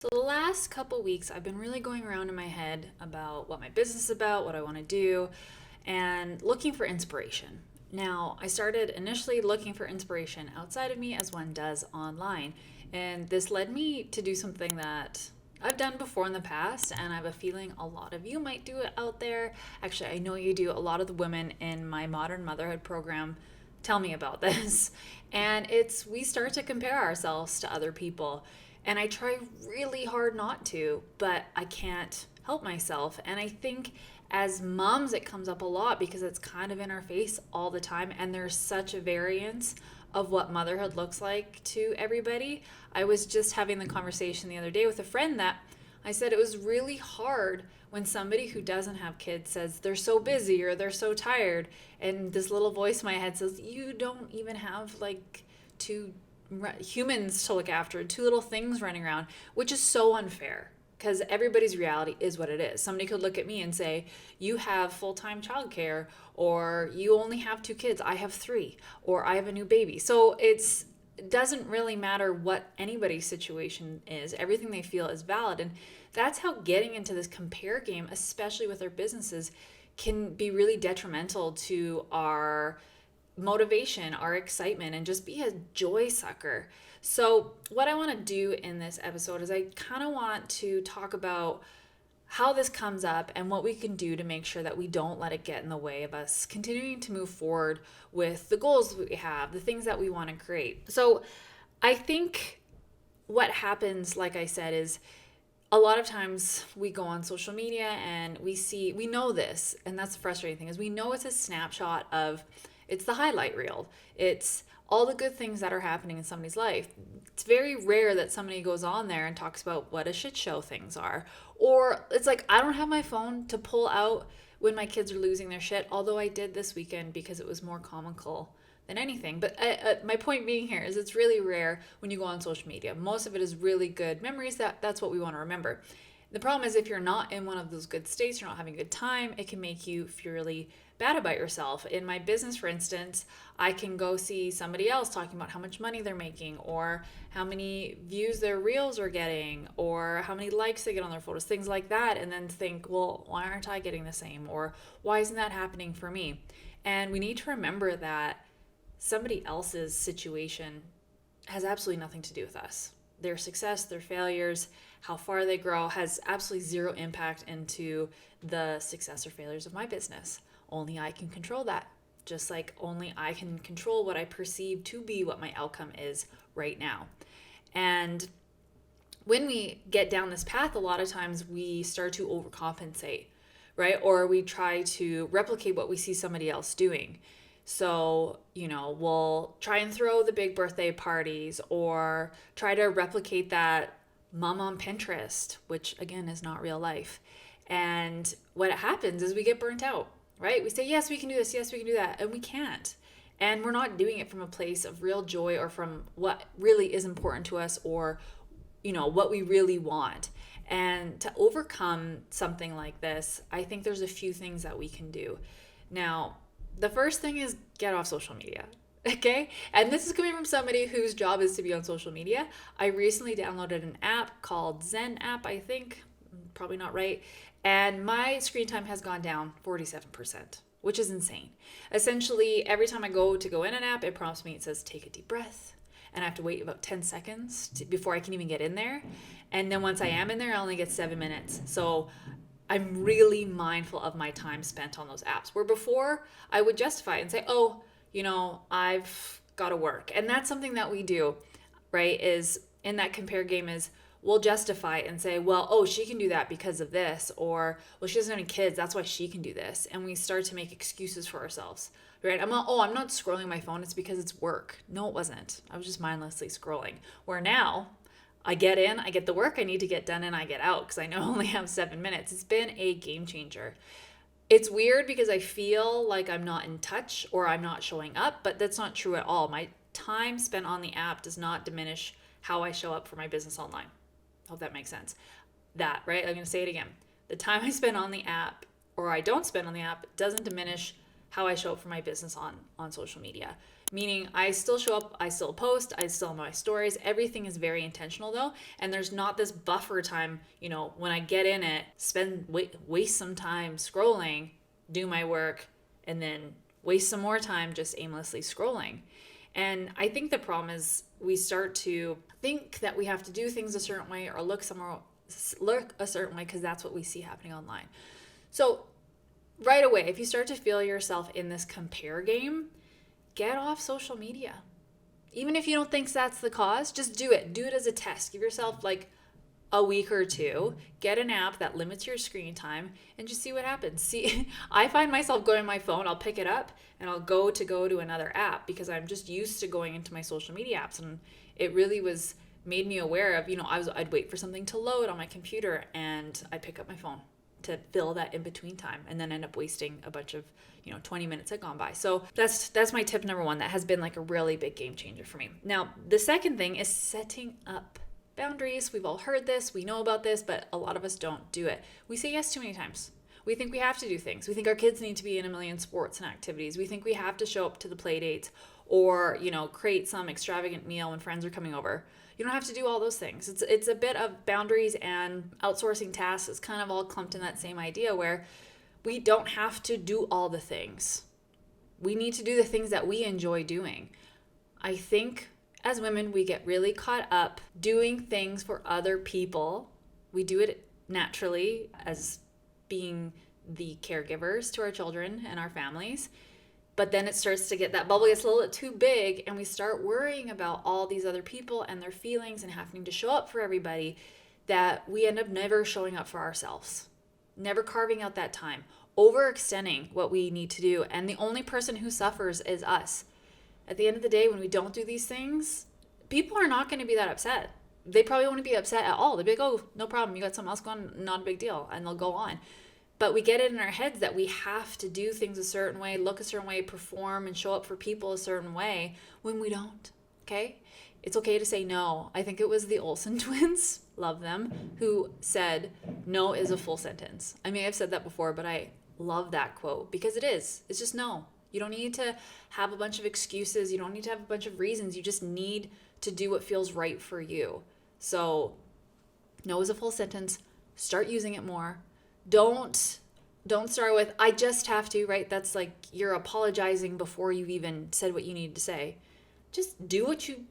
So the last couple weeks, I've been really going around in my head about what my business is about, what I want to do, and looking for inspiration. Now, I started initially looking for inspiration outside of me as one does online. And this led me to do something that I've done before in the past, and I have a feeling a lot of you might do it out there. Actually, I know you do. A lot of the women in my modern motherhood program tell me about this. And it's we start to compare ourselves to other people. And I try really hard not to, but I can't help myself. And I think as moms, it comes up a lot because it's kind of in our face all the time. And there's such a variance of what motherhood looks like to everybody. I was just having the conversation the other day with a friend that I said it was really hard when somebody who doesn't have kids says they're so busy or they're so tired. And this little voice in my head says, you don't even have like two humans to look after, two little things running around, which is so unfair because everybody's reality is what it is. Somebody could look at me and say, you have full-time childcare, or you only have two kids, I have three, or I have a new baby. So it doesn't really matter what anybody's situation is. Everything they feel is valid. And that's how getting into this compare game, especially with our businesses, can be really detrimental to our motivation, our excitement, and just be a joy sucker. So, what I want to do in this episode is I kind of want to talk about how this comes up and what we can do to make sure that we don't let it get in the way of us continuing to move forward with the goals we have, the things that we want to create. So, I think what happens, like I said, is a lot of times we go on social media and we know this, and that's the frustrating thing is we know it's a snapshot of, it's the highlight reel. It's all the good things that are happening in somebody's life. It's very rare that somebody goes on there and talks about what a shit show things are. Or it's like, I don't have my phone to pull out when my kids are losing their shit, although I did this weekend because it was more comical than anything. But my point being here is it's really rare when you go on social media. Most of it is really good memories. That's what we want to remember. The problem is if you're not in one of those good states, you're not having a good time, it can make you feel really bad about yourself. In my business, for instance, I can go see somebody else talking about how much money they're making, or how many views their reels are getting, or how many likes they get on their photos, things like that, and then think, well, why aren't I getting the same? Or why isn't that happening for me? And we need to remember that somebody else's situation has absolutely nothing to do with us. Their success, their failures, how far they grow has absolutely zero impact into the success or failures of my business. Only I can control that. Just like only I can control what I perceive to be what my outcome is right now. And when we get down this path, a lot of times we start to overcompensate, right? Or we try to replicate what we see somebody else doing. So, we'll try and throw the big birthday parties or try to replicate that mom on Pinterest, which again is not real life. And what happens is we get burnt out, right? We say, yes, we can do this. Yes, we can do that. And we can't. And we're not doing it from a place of real joy or from what really is important to us or, what we really want. And to overcome something like this, I think there's a few things that we can do. Now, the first thing is get off social media. Okay. And this is coming from somebody whose job is to be on social media. I recently downloaded an app called Zen app, I think. Probably not right. And my screen time has gone down 47%, which is insane. Essentially, every time I go in an app, it prompts me, it says, take a deep breath. And I have to wait about 10 seconds before I can even get in there. And then once I am in there, I only get 7 minutes. So I'm really mindful of my time spent on those apps. Where before I would justify it and say, oh, I've got to work. And that's something that we do, right? Is in that compare game is we'll justify it and say, well, oh, she can do that because of this. Or, well, she doesn't have any kids. That's why she can do this. And we start to make excuses for ourselves, right? I'm not scrolling my phone. It's because it's work. No, it wasn't. I was just mindlessly scrolling. Where now I get in, I get the work I need to get done, and I get out because I know I only have 7 minutes. It's been a game changer. It's weird because I feel like I'm not in touch or I'm not showing up, but that's not true at all. My time spent on the app does not diminish how I show up for my business online. Hope that makes sense. That, right? I'm going to say it again. The time I spend on the app or I don't spend on the app doesn't diminish how I show up for my business on social media. Meaning I still show up, I still post, I still have my stories. Everything is very intentional though. And there's not this buffer time, when I get in it, waste some time scrolling, do my work, and then waste some more time just aimlessly scrolling. And I think the problem is we start to think that we have to do things a certain way or look a certain way because that's what we see happening online. So right away, if you start to feel yourself in this compare game, get off social media. Even if you don't think that's the cause, just do it. Do it as a test. Give yourself like a week or two. Get an app that limits your screen time and just see what happens. See, I find myself going on my phone, I'll pick it up and I'll go to another app because I'm just used to going into my social media apps, and it really made me aware of, I'd wait for something to load on my computer and I'd pick up my phone to fill that in between time and then end up wasting a bunch of 20 minutes had gone by. So that's my tip number one. That has been like a really big game changer for me. Now, the second thing is setting up boundaries. We've all heard this, we know about this, but a lot of us don't do it. We say yes too many times. We think we have to do things. We think our kids need to be in a million sports and activities. We think we have to show up to the play dates or, create some extravagant meal when friends are coming over. You don't have to do all those things. It's a bit of boundaries and outsourcing tasks. It's kind of all clumped in that same idea where we don't have to do all the things. We need to do the things that we enjoy doing. I think as women, we get really caught up doing things for other people. We do it naturally as being the caregivers to our children and our families. But then it starts to get, that bubble gets a little bit too big and we start worrying about all these other people and their feelings and having to show up for everybody, that we end up never showing up for ourselves, never carving out that time, overextending what we need to do. And the only person who suffers is us. At the end of the day, when we don't do these things, people are not going to be that upset. They probably won't be upset at all. They'll be like, oh, no problem. You got something else going, not a big deal. And they'll go on. But we get it in our heads that we have to do things a certain way, look a certain way, perform and show up for people a certain way when we don't, okay? It's okay to say no. I think it was the Olsen twins, love them, who said, no is a full sentence. I may have said that before, but I love that quote because it is. It's just no. You don't need to have a bunch of excuses. You don't need to have a bunch of reasons. You just need to do what feels right for you. So no is a full sentence. Start using it more. Don't start with, I just have to, right? That's like you're apologizing before you've even said what you need to say. Just do what you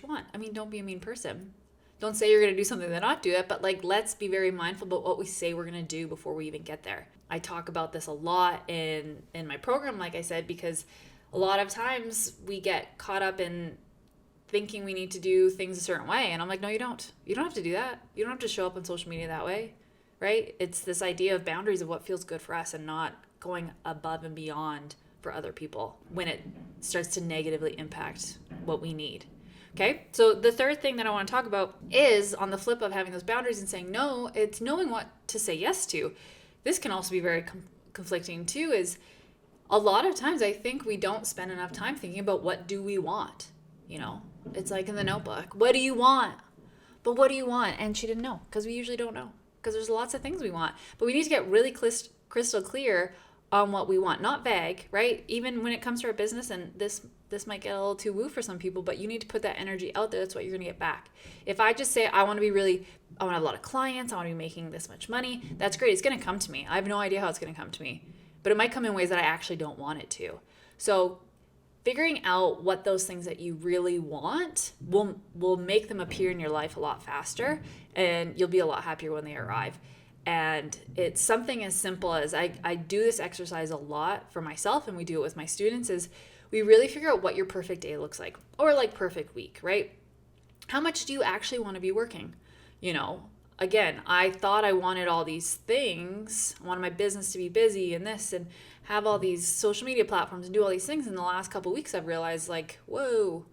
want. I mean, don't be a mean person. Don't say you're going to do something and not do it, but like, let's be very mindful about what we say we're going to do before we even get there. I talk about this a lot in my program, like I said, because a lot of times we get caught up in thinking we need to do things a certain way. And I'm like, no, you don't. You don't have to do that. You don't have to show up on social media that way, right? It's this idea of boundaries of what feels good for us and not going above and beyond for other people when it starts to negatively impact what we need. Okay, so the third thing that I want to talk about is on the flip of having those boundaries and saying no, it's knowing what to say yes to. This can also be very conflicting too, is a lot of times I think we don't spend enough time thinking about what do we want. It's like in the Notebook, what do you want? But what do you want? And she didn't know, because we usually don't know, because there's lots of things we want. But we need to get really crystal clear on what we want, not vague, right? Even when it comes to our business, and this might get a little too woo for some people, but you need to put that energy out there. That's what you're going to get back. If I just say, I want to have a lot of clients, I want to be making this much money, that's great. It's going to come to me. I have no idea how it's going to come to me, but it might come in ways that I actually don't want it to. So figuring out what those things that you really want will make them appear in your life a lot faster, and you'll be a lot happier when they arrive. And it's something as simple as I do this exercise a lot for myself, and we do it with my students, is we really figure out what your perfect day looks like, or like perfect week, right? How much do you actually want to be working? Again, I thought I wanted all these things. I wanted my business to be busy and this, and have all these social media platforms and do all these things. In the last couple of weeks, I've realized like, whoa,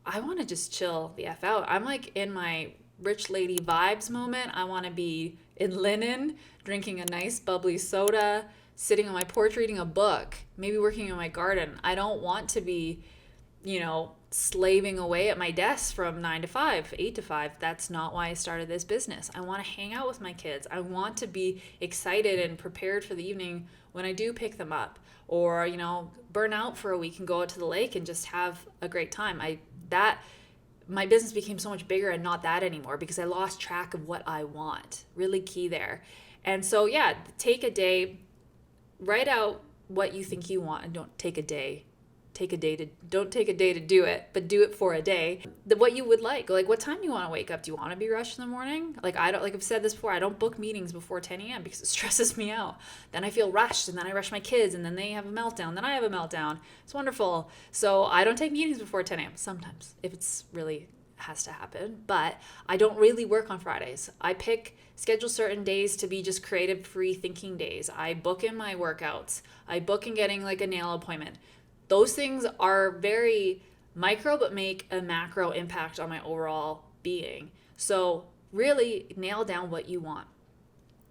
I want to just chill the F out. I'm like in my rich lady vibes moment. I want to be in linen, drinking a nice bubbly soda, sitting on my porch reading a book, maybe working in my garden. I don't want to be, slaving away at my desk from 9 to 5, 8 to 5. That's not why I started this business. I want to hang out with my kids. I want to be excited and prepared for the evening when I do pick them up, or, burn out for a week and go out to the lake and just have a great time. My business became so much bigger and not that anymore because I lost track of what I want. Really key there. And so, take a day, write out what you think you want, and don't take a day to do it, but do it for a day. What you would like what time do you want to wake up? Do you want to be rushed in the morning? I've said this before, I don't book meetings before 10 a.m. because it stresses me out. Then I feel rushed, and then I rush my kids, and then they have a meltdown. Then I have a meltdown. It's wonderful. So I don't take meetings before 10 a.m. sometimes if it's really has to happen, but I don't really work on Fridays. I schedule certain days to be just creative, free thinking days. I book in my workouts. I book in getting a nail appointment. Those things are very micro, but make a macro impact on my overall being. So really nail down what you want.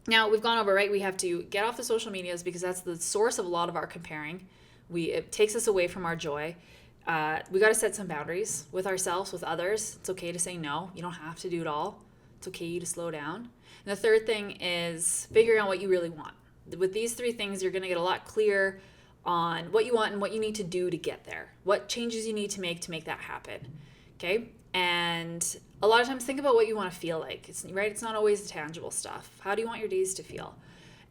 Now we've gone over, right? We have to get off the social medias because that's the source of a lot of our comparing. It takes us away from our joy. We got to set some boundaries with ourselves, with others. It's okay to say no. You don't have to do it all. It's okay to slow down. And the third thing is figuring out what you really want. With these three things, you're going to get a lot clearer on what you want and what you need to do to get there. What changes you need to make that happen. Okay? And a lot of times think about what you want to feel like. It's not always the tangible stuff. How do you want your days to feel?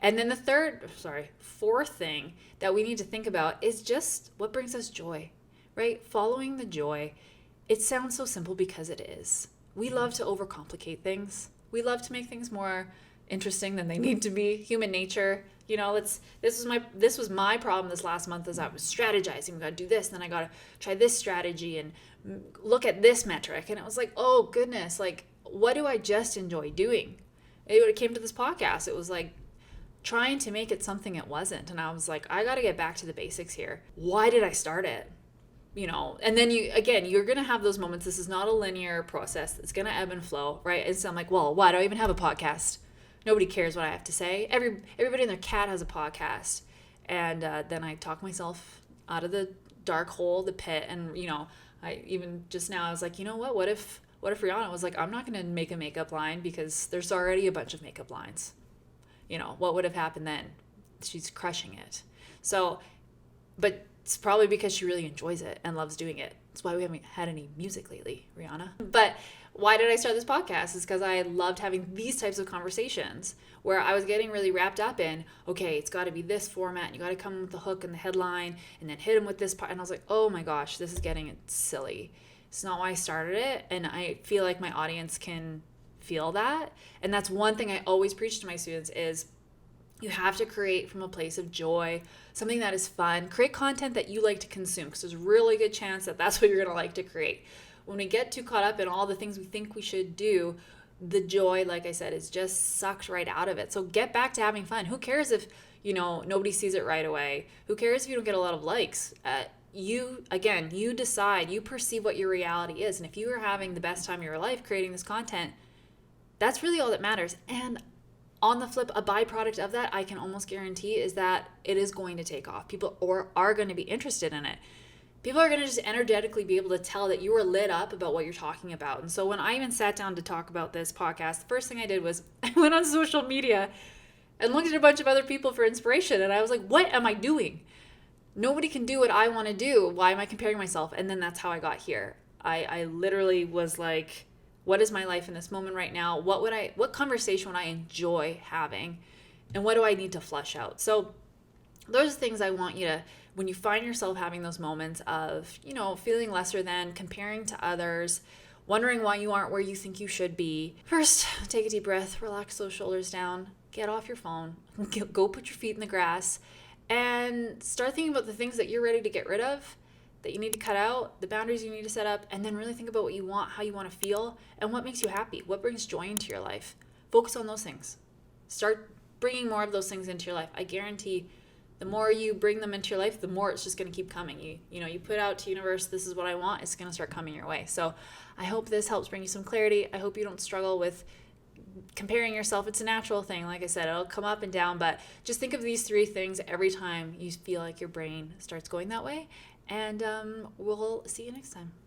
And then the fourth thing that we need to think about is just what brings us joy, right? Following the joy. It sounds so simple because it is. We love to overcomplicate things. We love to make things more interesting than they need to be. Human nature. This was my problem this last month as I was strategizing. We got to do this, and then I got to try this strategy and look at this metric. And it was oh goodness, what do I just enjoy doing? It came to this podcast. It was trying to make it something it wasn't. And I was I got to get back to the basics here. Why did I start it? And then you're going to have those moments. This is not a linear process. It's going to ebb and flow, right? And so I'm well, why do I even have a podcast? Nobody cares what I have to say. Everybody and their cat has a podcast. And then I talk myself out of the dark hole, the pit. And, I even just now I was what if Rihanna was I'm not going to make a makeup line because there's already a bunch of makeup lines. What would have happened then? She's crushing it. So, but it's probably because she really enjoys it and loves doing it. That's why we haven't had any music lately, Rihanna. But why did I start this podcast? Is because I loved having these types of conversations where I was getting really wrapped up in, okay, it's got to be this format, and you got to come with the hook and the headline, and then hit them with this part. And I was oh my gosh, this is getting silly. It's not why I started it, and I feel like my audience can feel that. And that's one thing I always preach to my students is you have to create from a place of joy, something that is fun. Create content that you like to consume because there's a really good chance that that's what you're going to like to create. When we get too caught up in all the things we think we should do, the joy, like I said, is just sucked right out of it. So get back to having fun. Who cares if, nobody sees it right away? Who cares if you don't get a lot of likes? You decide, you perceive what your reality is. And if you are having the best time of your life creating this content, that's really all that matters. And on the flip, a byproduct of that, I can almost guarantee, is that it is going to take off. People are going to be interested in it. People are going to just energetically be able to tell that you are lit up about what you're talking about. And so when I even sat down to talk about this podcast, the first thing I did was I went on social media and looked at a bunch of other people for inspiration. And I was what am I doing? Nobody can do what I want to do. Why am I comparing myself? And then that's how I got here. I literally was what is my life in this moment right now? What conversation would I enjoy having? And what do I need to flush out? So those are things I want you to, when you find yourself having those moments of, feeling lesser than, comparing to others, wondering why you aren't where you think you should be. First, take a deep breath, relax those shoulders down, get off your phone, go put your feet in the grass, and start thinking about the things that you're ready to get rid of, that you need to cut out, the boundaries you need to set up, and then really think about what you want, how you want to feel, and what makes you happy, what brings joy into your life. Focus on those things. Start bringing more of those things into your life. I guarantee the more you bring them into your life, the more it's just going to keep coming. You put out to universe, this is what I want, it's going to start coming your way. So I hope this helps bring you some clarity. I hope you don't struggle with comparing yourself. It's a natural thing. Like I said, it'll come up and down, but just think of these three things every time you feel like your brain starts going that way. And we'll see you next time.